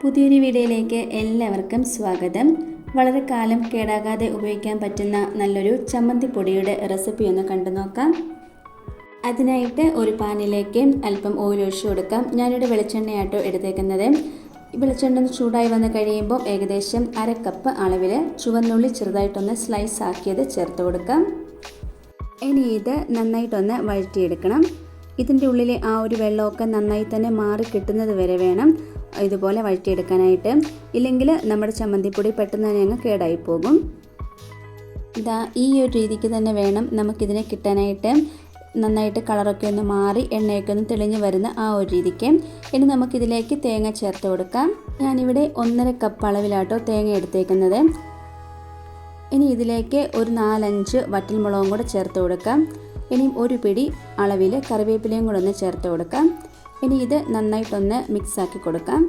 പുതിയൊരു വീഡിയോയിലേക്ക് എല്ലാവർക്കും സ്വാഗതം. വളരെ കാലം കേടാകാതെ ഉപയോഗിക്കാൻ പറ്റുന്ന നല്ലൊരു ചമ്മന്തിപ്പൊടിയുടെ റെസിപ്പി ഒന്ന് കണ്ടു നോക്കാം. അതിനായിട്ട് ഒരു പാനിലേക്ക് അല്പം ഓയിൽ ഒഴിച്ചു കൊടുക്കാം. ഞാനിവിടെ വെളിച്ചെണ്ണയാട്ടോ എടുത്തേക്കുന്നത്. വെളിച്ചെണ്ണ ചൂടായി വന്ന് കഴിയുമ്പോൾ ഏകദേശം 1/2 കപ്പ് അളവിൽ ചുവന്നുള്ളി ചെറുതായിട്ടൊന്ന് സ്ലൈസ് ആക്കിയത് ചേർത്ത് കൊടുക്കാം. ഇനി ഇത് നന്നായിട്ടൊന്ന് വഴറ്റിയെടുക്കണം. ഇതിൻ്റെ ഉള്ളിലെ ആ ഒരു വെള്ളമൊക്കെ നന്നായി തന്നെ മാറി കിട്ടുന്നത് വരെ വേണം ഇതുപോലെ വഴറ്റിയെടുക്കാനായിട്ട്. ഇല്ലെങ്കിൽ നമ്മുടെ ചമ്മന്തിപ്പൊടി പെട്ടെന്ന് തന്നെ അങ്ങ് കേടായി പോകും. ഈ ഒരു രീതിക്ക് തന്നെ വേണം നമുക്കിതിനെ കിട്ടാനായിട്ട്. നന്നായിട്ട് കളറൊക്കെ ഒന്ന് മാറി എണ്ണയൊക്കെ ഒന്ന് തെളിഞ്ഞ് വരുന്ന ആ ഒരു രീതിക്ക്. ഇനി നമുക്കിതിലേക്ക് തേങ്ങ ചേർത്ത് കൊടുക്കാം. ഞാനിവിടെ 1.5 കപ്പ് അളവിലാട്ടോ തേങ്ങ എടുത്തേക്കുന്നത്. ഇനി ഇതിലേക്ക് ഒരു 4-5 വറ്റൽമുളകും കൂടെ ചേർത്ത് കൊടുക്കാം. ഇനി ഒരു പിടി അളവിൽ കറിവേപ്പിലയും കൂടെ ഒന്ന് ചേർത്ത് കൊടുക്കാം. ഇനി ഇത് നന്നായിട്ടൊന്ന് മിക്സാക്കി കൊടുക്കാം.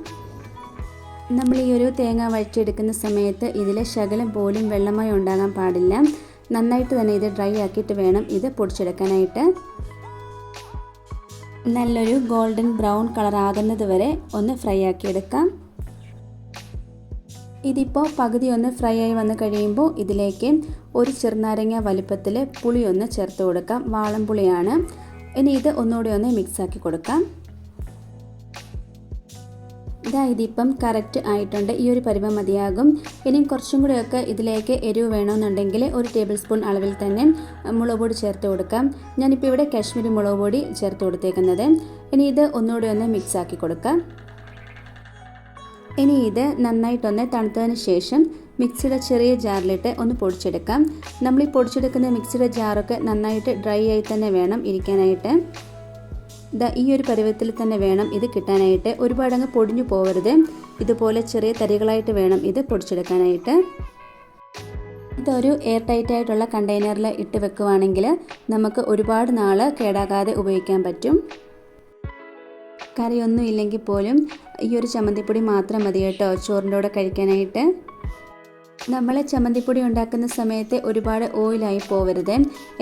നമ്മൾ ഈ ഒരു തേങ്ങ വഴറ്റിയെടുക്കുന്ന സമയത്ത് ഇതിൽ ശകലം പോലും വെള്ളമായി ഉണ്ടാകാൻ പാടില്ല. നന്നായിട്ട് തന്നെ ഇത് ഡ്രൈ ആക്കിയിട്ട് വേണം ഇത് പൊടിച്ചെടുക്കാനായിട്ട്. നല്ലൊരു ഗോൾഡൻ ബ്രൗൺ കളർ ആകുന്നത് വരെ ഒന്ന് ഫ്രൈ ആക്കിയെടുക്കാം. ഇതിപ്പോൾ പകുതി ഒന്ന് ഫ്രൈ ആയി വന്ന് കഴിയുമ്പോൾ ഇതിലേക്ക് ഒരു ചെറുനാരങ്ങ വലിപ്പത്തിൽ പുളി ഒന്ന് ചേർത്ത് കൊടുക്കാം. വാളൻപുളിയാണ്. ഇനി ഇത് ഒന്നുകൂടി ഒന്ന് മിക്സാക്കി കൊടുക്കാം. ഇതിപ്പം കറക്റ്റ് ആയിട്ടുണ്ട്. ഈ ഒരു പരുവം മതിയാകും. ഇനിയും കുറച്ചും കൂടെയൊക്കെ ഇതിലേക്ക് എരിവ് വേണമെന്നുണ്ടെങ്കിൽ 1 ടേബിൾ സ്പൂൺ അളവിൽ തന്നെ മുളക് പൊടി ചേർത്ത് കൊടുക്കാം. ഞാനിപ്പോൾ ഇവിടെ കാശ്മീരി മുളക് പൊടി ചേർത്ത് കൊടുത്തേക്കുന്നത്. ഇനി ഇത് ഒന്നുകൂടി ഒന്ന് മിക്സാക്കി കൊടുക്കാം. ഇനി ഇത് നന്നായിട്ടൊന്ന് തണുത്തതിന് ശേഷം മിക്സിയുടെ ചെറിയ ജാറിലിട്ട് ഒന്ന് പൊടിച്ചെടുക്കാം. നമ്മൾ ഈ പൊടിച്ചെടുക്കുന്ന മിക്സിയുടെ ജാറൊക്കെ നന്നായിട്ട് ഡ്രൈ ആയി തന്നെ വേണം ഇരിക്കാനായിട്ട്. ഈ ഒരു പരുവത്തിൽ തന്നെ വേണം ഇത് കിട്ടാനായിട്ട്. ഒരുപാടങ്ങ് പൊടിഞ്ഞു പോകരുത്. ഇതുപോലെ ചെറിയ തരികളായിട്ട് വേണം ഇത് പൊടിച്ചെടുക്കാനായിട്ട്. ഇതൊരു എയർ ടൈറ്റ് ആയിട്ടുള്ള കണ്ടെയ്നറിൽ ഇട്ട് വെക്കുവാണെങ്കിൽ നമുക്ക് ഒരുപാട് നാൾ കേടാകാതെ ഉപയോഗിക്കാൻ പറ്റും. കറിയൊന്നും ഇല്ലെങ്കിൽ പോലും ഈ ഒരു ചമ്മന്തിപ്പൊടി മാത്രം മതി കേട്ടോ ചോറിൻ്റെ കൂടെ കഴിക്കാനായിട്ട്. നമ്മൾ ചമ്മന്തിപ്പൊടി ഉണ്ടാക്കുന്ന സമയത്ത് ഒരുപാട് ഓയിലായി പോവരുത്.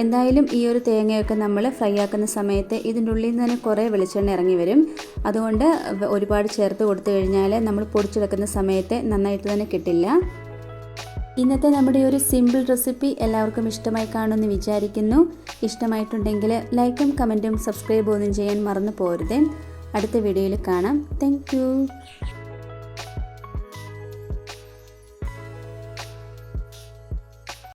എന്തായാലും ഈ ഒരു തേങ്ങയൊക്കെ നമ്മൾ ഫ്രൈ ആക്കുന്ന സമയത്ത് ഇതിൻ്റെ ഉള്ളിൽ നിന്ന് തന്നെ കുറേ വെളിച്ചെണ്ണ ഇറങ്ങി വരും. അതുകൊണ്ട് ഒരുപാട് ചേർത്ത് കൊടുത്തു കഴിഞ്ഞാൽ നമ്മൾ പൊടിച്ചെടുക്കുന്ന സമയത്ത് നന്നായിട്ട് തന്നെ കിട്ടില്ല. ഇന്നത്തെ നമ്മുടെ ഒരു സിമ്പിൾ റെസിപ്പി എല്ലാവർക്കും ഇഷ്ടമായി കാണുമെന്ന് വിചാരിക്കുന്നു. ഇഷ്ടമായിട്ടുണ്ടെങ്കിൽ ലൈക്കും കമൻറ്റും സബ്സ്ക്രൈബ് ഒന്നും ചെയ്യാൻ മറന്നു പോകരുത്. അടുത്ത വീഡിയോയിൽ കാണാം. Thank you.